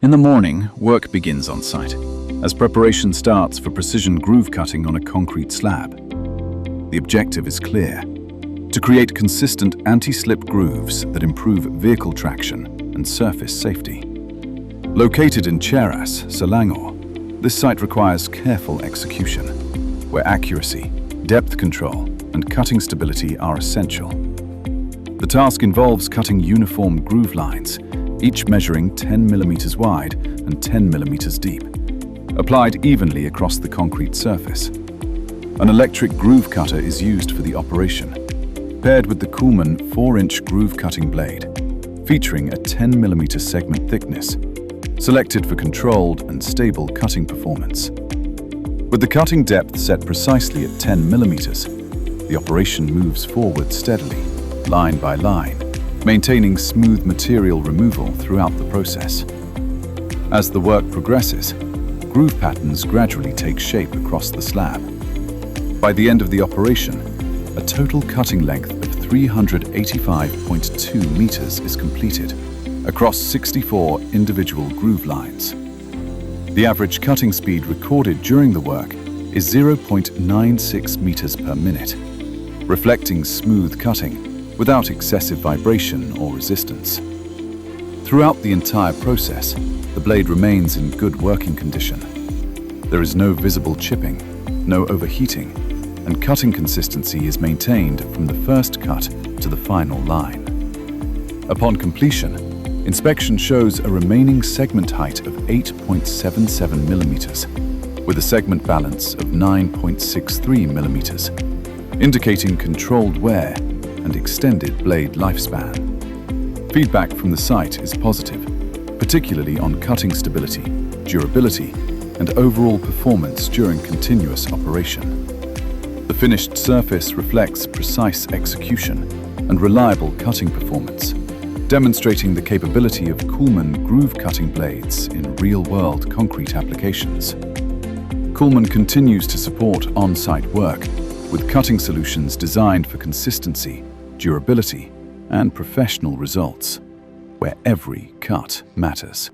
In the morning, work begins on site, as preparation starts for precision groove cutting on a concrete slab. The objective is clear: to create consistent anti-slip grooves that improve vehicle traction and surface safety. Located in Cheras, Selangor, this site requires careful execution, where accuracy, depth control, and cutting stability are essential. The task involves cutting uniform groove lines, each measuring 10 mm wide and 10 mm deep, applied evenly across the concrete surface. An electric groove cutter is used for the operation, paired with the COOLMAN 4-inch groove cutting blade, featuring a 10 mm segment thickness, selected for controlled and stable cutting performance. With the cutting depth set precisely at 10 mm, the operation moves forward steadily, line by line, maintaining smooth material removal throughout the process. As the work progresses, groove patterns gradually take shape across the slab. By the end of the operation, a total cutting length of 385.2 meters is completed, across 64 individual groove lines. The average cutting speed recorded during the work is 0.96 meters per minute, reflecting smooth cutting without excessive vibration or resistance. Throughout the entire process, the blade remains in good working condition. There is no visible chipping, no overheating, and cutting consistency is maintained from the first cut to the final line. Upon completion, inspection shows a remaining segment height of 8.77 millimeters, with a segment balance of 9.63 millimeters, indicating controlled wear and extended blade lifespan. Feedback from the site is positive, particularly on cutting stability, durability, and overall performance during continuous operation. The finished surface reflects precise execution and reliable cutting performance, demonstrating the capability of COOLMAN groove cutting blades in real-world concrete applications. COOLMAN continues to support on-site work with cutting solutions designed for consistency, durability, and professional results, where every cut matters.